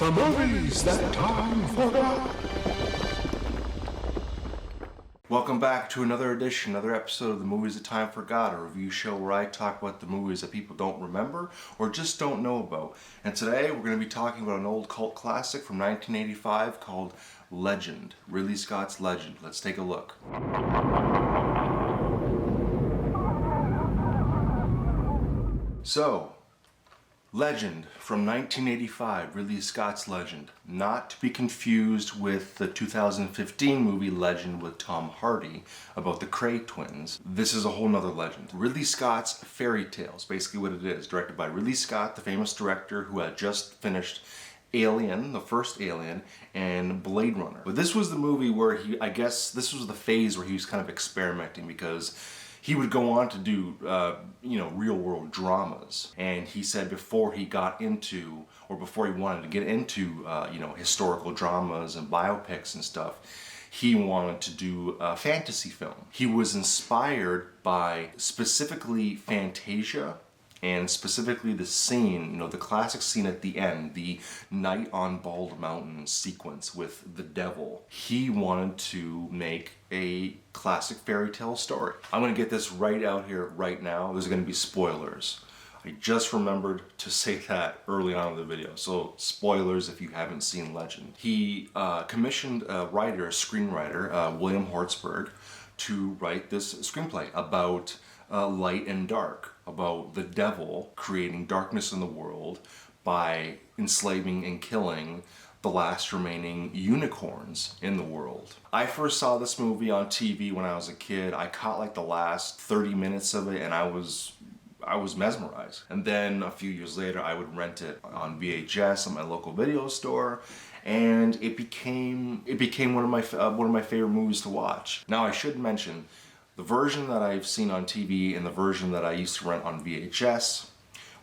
The movies that time forgot. Welcome back to another edition, another episode of The Movies That Time Forgot, a review show where I talk about the movies that people don't remember or just don't know about. And today we're going to be talking about an old cult classic from 1985 called Legend, Ridley Scott's Legend. Let's take a look. So, Legend from 1985, Ridley Scott's Legend. Not to be confused with the 2015 movie Legend with Tom Hardy about the Cray twins. This is a whole nother legend. Ridley Scott's Fairy Tales, basically what it is. Directed by Ridley Scott, the famous director who had just finished Alien, the first Alien, and Blade Runner. But this was the movie where I guess this was the phase where he was kind of experimenting, because he would go on to do, real world dramas. And he said before he got into, or before he wanted to get into, historical dramas and biopics and stuff, he wanted to do a fantasy film. He was inspired by specifically Fantasia, and specifically the scene, the classic scene at the end, the Night on Bald Mountain sequence with the devil. He wanted to make a classic fairy tale story. I'm gonna get this right out here right now. There's gonna be spoilers. I just remembered to say that early on in the video. So spoilers if you haven't seen Legend. He commissioned a screenwriter, William Hortzberg, to write this screenplay about light and dark, about the devil creating darkness in the world by enslaving and killing the last remaining unicorns in the world. I first saw this movie on TV when I was a kid. I caught like the last 30 minutes of it and I was mesmerized. And then a few years later I would rent it on VHS at my local video store, and it became one of my favorite movies to watch. Now I should mention, the version that I've seen on TV and the version that I used to rent on VHS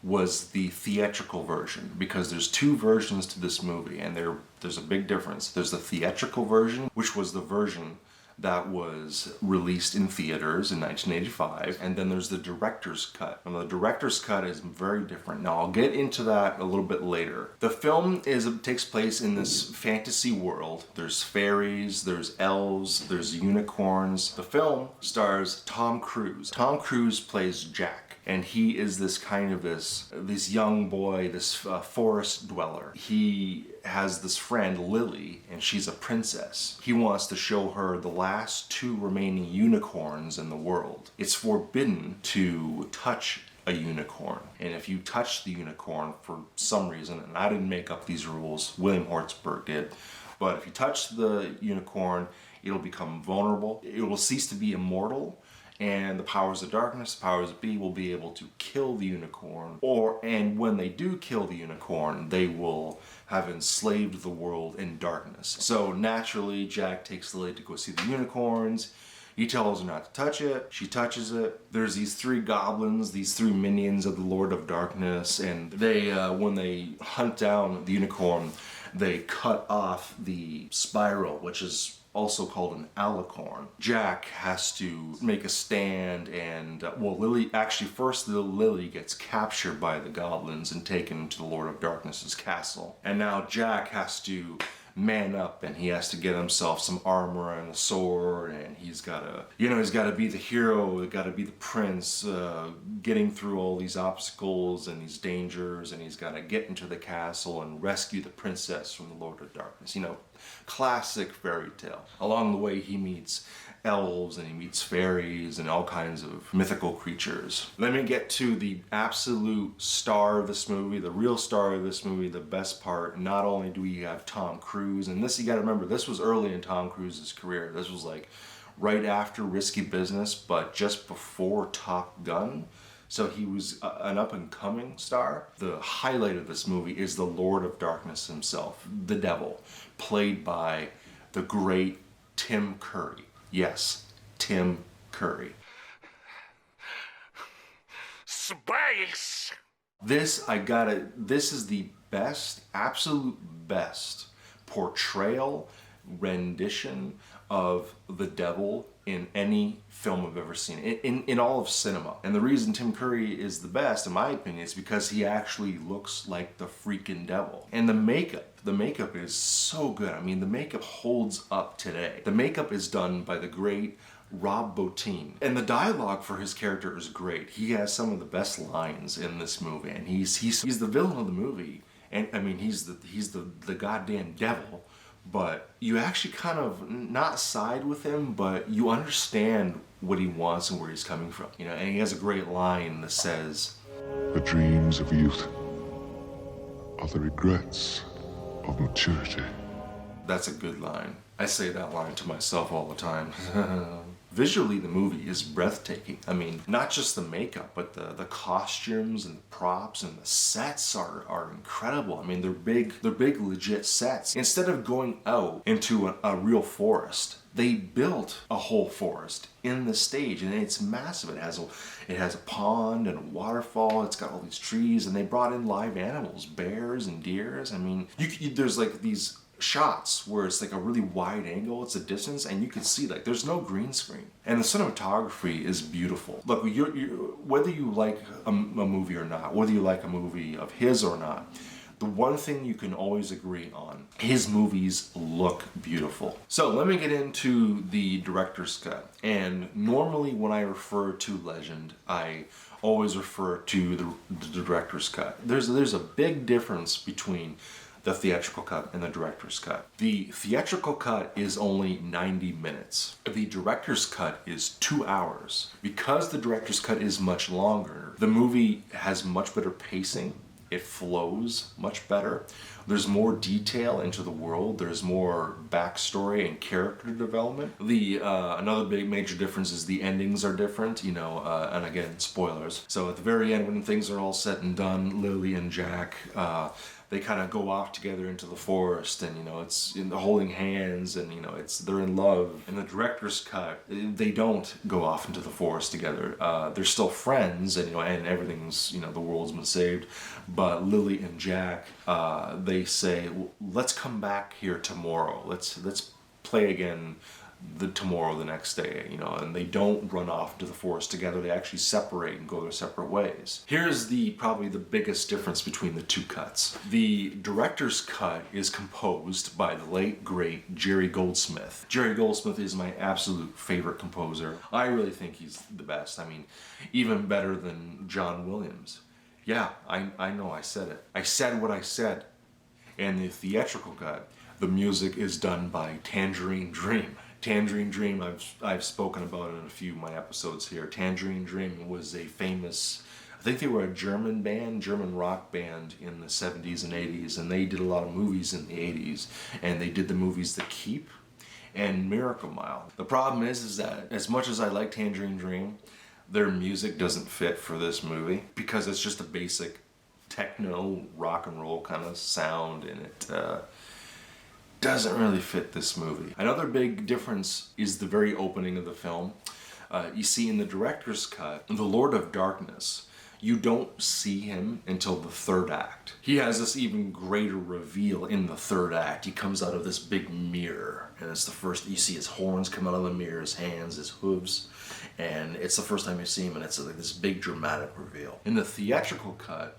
was the theatrical version, because there's two versions to this movie and there's a big difference. There's the theatrical version, which was the version that was released in theaters in 1985, and then there's the director's cut. And the director's cut is very different. Now I'll get into that a little bit later. The film takes place in this fantasy world. There's fairies, there's elves, there's unicorns. The film stars Tom Cruise. Tom Cruise plays Jack. And he is this kind of this young boy, this forest dweller. He has this friend, Lily, and she's a princess. He wants to show her the last two remaining unicorns in the world. It's forbidden to touch a unicorn. And if you touch the unicorn for some reason, and I didn't make up these rules, William Hortzberg did, but if you touch the unicorn, it'll become vulnerable. It will cease to be immortal. And the powers of darkness, the powers of B, will be able to kill the unicorn. And when they do kill the unicorn, they will have enslaved the world in darkness. So naturally, Jack takes Lily to go see the unicorns. He tells her not to touch it. She touches it. There's these three goblins, these three minions of the Lord of Darkness, and they, when they hunt down the unicorn, they cut off the spiral, which is also called an alicorn. Jack has to make a stand, and Lily gets captured by the goblins and taken to the Lord of Darkness's castle. And now Jack has to man up, and he has to get himself some armor and a sword, and he's gotta be the hero, gotta be the prince, getting through all these obstacles and these dangers, and he's gotta get into the castle and rescue the princess from the Lord of Darkness. Classic fairy tale. Along the way he meets elves and he meets fairies and all kinds of mythical creatures. Let me get to the absolute star of this movie, the real star of this movie, the best part. Not only do we have Tom Cruise, and this, you gotta remember, this was early in Tom Cruise's career. This was like right after Risky Business, but just before Top Gun. So he was an up-and-coming star. The highlight of this movie is the Lord of Darkness himself, the devil, played by the great Tim Curry. Yes, Tim Curry. Space! This is the best, absolute best portrayal, rendition of the devil in any film I've ever seen, in all of cinema. And the reason Tim Curry is the best, in my opinion, is because he actually looks like the freaking devil. And the makeup is so good. I mean, the makeup holds up today. The makeup is done by the great Rob Bottin. And the dialogue for his character is great. He has some of the best lines in this movie, and he's the villain of the movie. And I mean, he's the goddamn devil. But you actually kind of not side with him, but you understand what he wants and where he's coming from. You know, and he has a great line that says, "The dreams of youth are the regrets of maturity." That's a good line. I say that line to myself all the time. Visually, the movie is breathtaking. I mean, not just the makeup, but the costumes and the props and the sets are incredible. I mean, they're big legit sets. Instead of going out into a real forest, they built a whole forest in the stage, and it's massive. It has a pond and a waterfall. It's got all these trees, and they brought in live animals, bears and deers. I mean, there's like these shots where it's like a really wide angle, it's a distance, and you can see like there's no green screen, and the cinematography is beautiful. Look, whether you like a movie or not, whether you like a movie of his or not, the one thing you can always agree on, his movies look beautiful. So let me get into the director's cut. And normally when I refer to Legend, I always refer to the director's cut. There's a big difference between the theatrical cut and the director's cut. The theatrical cut is only 90 minutes. The director's cut is 2 hours. Because the director's cut is much longer, the movie has much better pacing. It flows much better. There's more detail into the world. There's more backstory and character development. Another big major difference is the endings are different, and again, spoilers. So at the very end, when things are all said and done, Lily and Jack, they kind of go off together into the forest, and it's holding hands, and they're in love. In the director's cut, they don't go off into the forest together. They're still friends, and and everything's the world's been saved. But Lily and Jack, they say, let's come back here tomorrow. Let's play again the next day, and they don't run off to the forest together. They actually separate and go their separate ways. Here's probably the biggest difference between the two cuts. The director's cut is composed by the late great Jerry Goldsmith. Jerry Goldsmith is my absolute favorite composer. I really think he's the best. I mean, even better than John Williams. Yeah, I know I said it. I said what I said. And the theatrical cut, the music is done by Tangerine Dream. Tangerine Dream, I've spoken about it in a few of my episodes here. Tangerine Dream was a famous, I think they were a German rock band in the 70s and 80s, and they did a lot of movies in the 80s, and they did the movies The Keep and Miracle Mile. The problem is that as much as I like Tangerine Dream, their music doesn't fit for this movie because it's just a basic techno rock and roll kind of sound, and it doesn't really fit this movie. Another big difference is the very opening of the film. You see in the director's cut, the Lord of Darkness, you don't see him until the third act. He has this even greater reveal in the third act. He comes out of this big mirror, and it's the first, you see his horns come out of the mirror, his hands, his hooves, and it's the first time you see him, and it's like this big dramatic reveal. In the theatrical cut,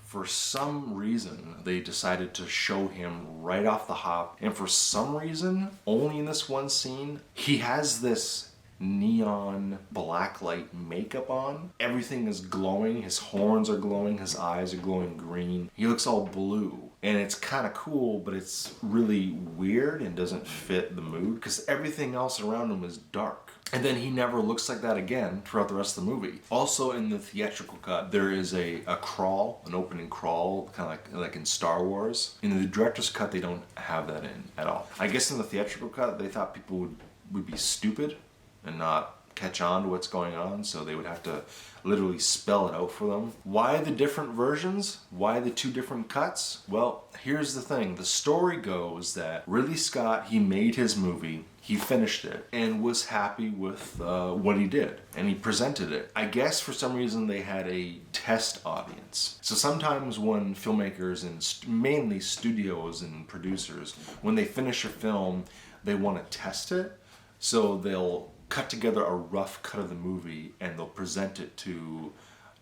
for some reason, they decided to show him right off the hop. And for some reason, only in this one scene, he has this neon black light makeup on. Everything is glowing. His horns are glowing. His eyes are glowing green. He looks all blue. And it's kind of cool, but it's really weird and doesn't fit the mood because everything else around him is dark. And then he never looks like that again throughout the rest of the movie. Also in the theatrical cut, there is a crawl, an opening crawl, kind of like in Star Wars. In the director's cut, they don't have that in at all. I guess in the theatrical cut, they thought people would be stupid and not catch on to what's going on, so they would have to literally spell it out for them. Why the different versions? Why the two different cuts? Well, here's the thing. The story goes that Ridley Scott, he made his movie, he finished it, and was happy with what he did, and he presented it. I guess for some reason they had a test audience. So sometimes when filmmakers and mainly studios and producers, when they finish a film, they want to test it, so they'll cut together a rough cut of the movie and they'll present it to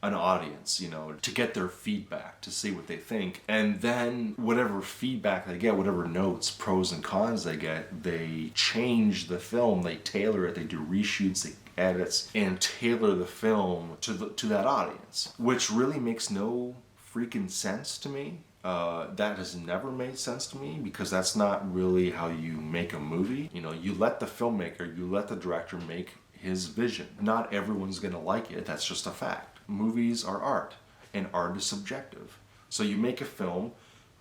an audience, you know, to get their feedback, to see what they think. And then whatever feedback they get, whatever notes, pros and cons they get, they change the film, they tailor it, they do reshoots, they edits, and tailor the film to that audience, which really makes no freaking sense to me. That has never made sense to me, because that's not really how you make a movie. You know, you let the filmmaker, you let the director make his vision. Not everyone's gonna like it, that's just a fact. Movies are art, and art is subjective. So you make a film,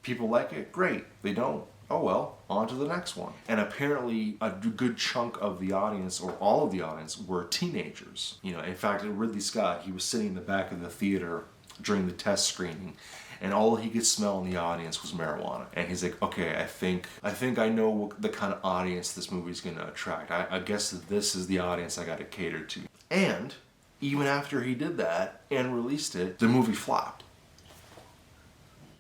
people like it, great. They don't, oh well, on to the next one. And apparently a good chunk of the audience, or all of the audience, were teenagers. You know, in fact, Ridley Scott, he was sitting in the back of the theater during the test screening, and all he could smell in the audience was marijuana. And he's like, okay, I think I know the kind of audience this movie's gonna attract. I guess this is the audience I gotta cater to. And even after he did that and released it, the movie flopped.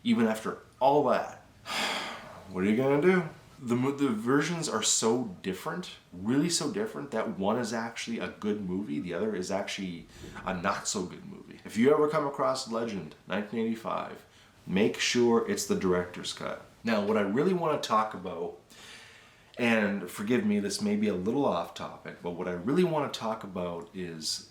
Even after all that. What are you gonna do? The versions are so different, really so different, that one is actually a good movie, the other is actually a not so good movie. If you ever come across Legend, 1985, make sure it's the director's cut. Now, what I really want to talk about, and forgive me, this may be a little off topic, but what I really want to talk about is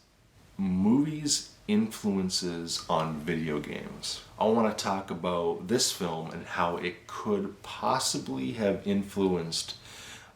movies' influences on video games. I want to talk about this film and how it could possibly have influenced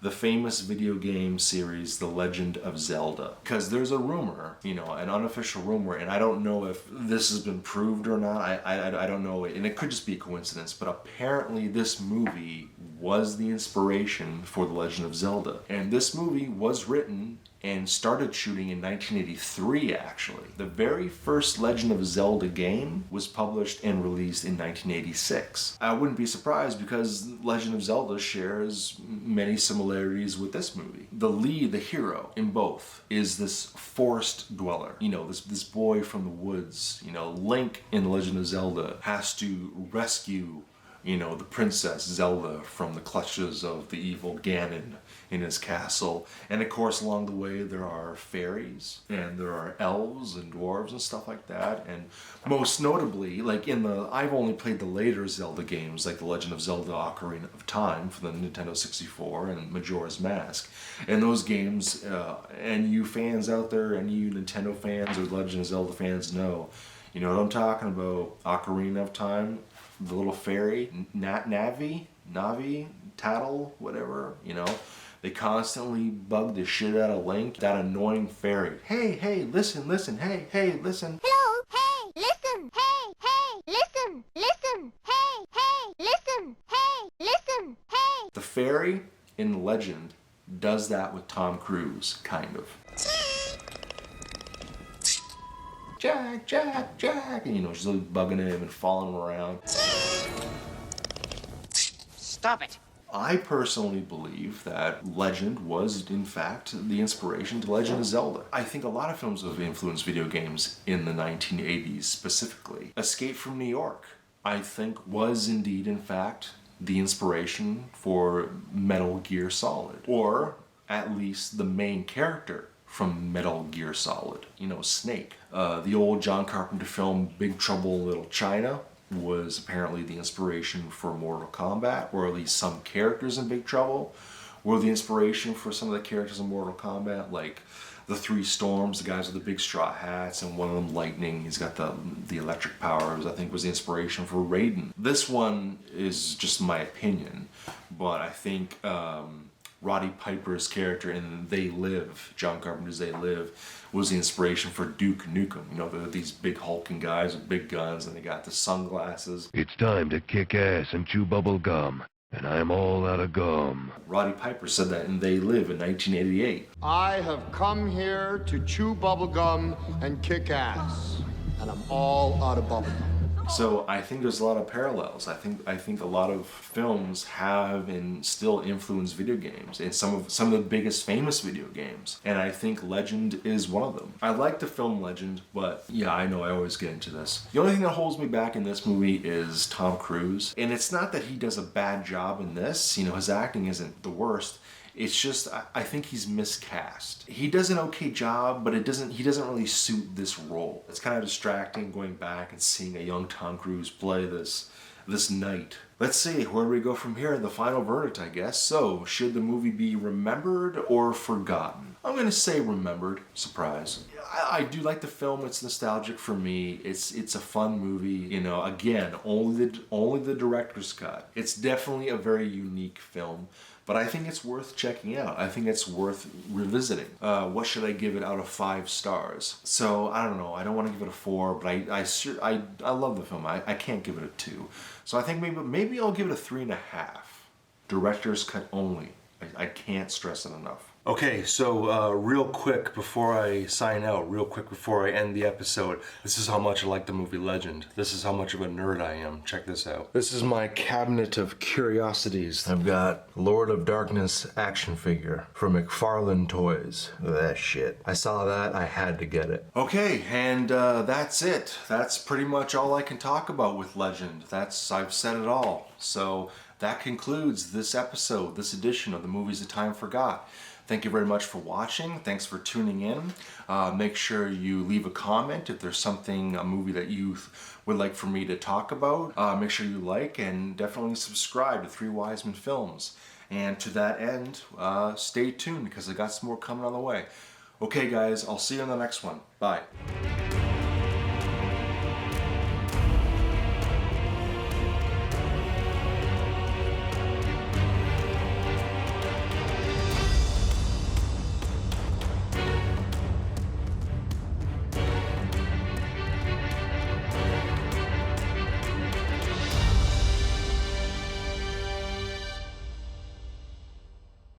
the famous video game series, The Legend of Zelda. Because there's a rumor, you know, an unofficial rumor, and I don't know if this has been proved or not, I don't know, and it could just be a coincidence, but apparently this movie was the inspiration for The Legend of Zelda. And this movie was written and started shooting in 1983, actually. The very first Legend of Zelda game was published and released in 1986. I wouldn't be surprised, because Legend of Zelda shares many similarities with this movie. The lead, the hero in both, is this forest dweller. You know, this boy from the woods. You know, Link in Legend of Zelda has to rescue, you know, the princess Zelda from the clutches of the evil Ganon in his castle. And of course, along the way, there are fairies, and there are elves and dwarves and stuff like that. And most notably, like I've only played the later Zelda games, like The Legend of Zelda Ocarina of Time for the Nintendo 64 and Majora's Mask. And those games, and you fans out there, and you Nintendo fans or Legend of Zelda fans know, you know what I'm talking about. Ocarina of Time, the little fairy, Navi, Tattle, whatever, you know. They constantly bug the shit out of Link, that annoying fairy. Hey, listen, hey, listen. Hello, hey, listen, hey, listen, hey, listen, hey. The fairy in Legend does that with Tom Cruise, kind of. Jack, and you know, she's like bugging him and following him around. Stop it. I personally believe that Legend was, in fact, the inspiration to Legend of Zelda. I think a lot of films have influenced video games in the 1980s specifically. Escape from New York, I think, was indeed, in fact, the inspiration for Metal Gear Solid. Or, at least, the main character from Metal Gear Solid. You know, Snake. The old John Carpenter film Big Trouble in Little China was apparently the inspiration for Mortal Kombat, or at least some characters in Big Trouble were the inspiration for some of the characters in Mortal Kombat, like the Three Storms, the guys with the big straw hats, and one of them Lightning. He's got the electric powers, I think was the inspiration for Raiden. This one is just my opinion, but I think Roddy Piper's character in They Live, John Carpenter's They Live, was the inspiration for Duke Nukem. You know, they're these big hulking guys with big guns, and they got the sunglasses. It's time to kick ass and chew bubble gum, and I'm all out of gum. Roddy Piper said that in They Live in 1988. I have come here to chew bubblegum and kick ass, and I'm all out of bubblegum. So I think there's a lot of parallels. I think a lot of films have and still influence video games, and some of the biggest famous video games. And I think Legend is one of them. I like the film Legend, but yeah, I know I always get into this. The only thing that holds me back in this movie is Tom Cruise. And it's not that he does a bad job in this. You know, his acting isn't the worst. It's just, I think he's miscast. He does an okay job, but he doesn't really suit this role. It's kind of distracting going back and seeing a young Tom Cruise play this knight. Let's see, where do we go from here? The final verdict, I guess. So, should the movie be remembered or forgotten? I'm gonna say remembered. Surprise. I do like the film. It's nostalgic for me. It's a fun movie. You know, again, only the director's cut. It's definitely a very unique film, but I think it's worth checking out. I think it's worth revisiting. What should I give it out of 5 stars? So I don't know. I don't want to give it a 4, but I love the film. I can't give it a 2. So I think maybe I'll give it a 3.5. Director's cut only. I can't stress it enough. Okay, so real quick before I sign out, real quick before I end the episode, this is how much I like the movie Legend. This is how much of a nerd I am. Check this out. This is my cabinet of curiosities. I've got Lord of Darkness action figure from McFarlane Toys. That shit. I saw that, I had to get it. Okay, and that's it. That's pretty much all I can talk about with Legend. I've said it all. So that concludes this episode, this edition of the Movies That Time Forgot. Thank you very much for watching. Thanks for tuning in. Make sure you leave a comment if there's a movie that you would like for me to talk about. Make sure you like and definitely subscribe to Three Wiseman Films. And to that end, stay tuned because I got some more coming on the way. Okay guys, I'll see you in the next one. Bye.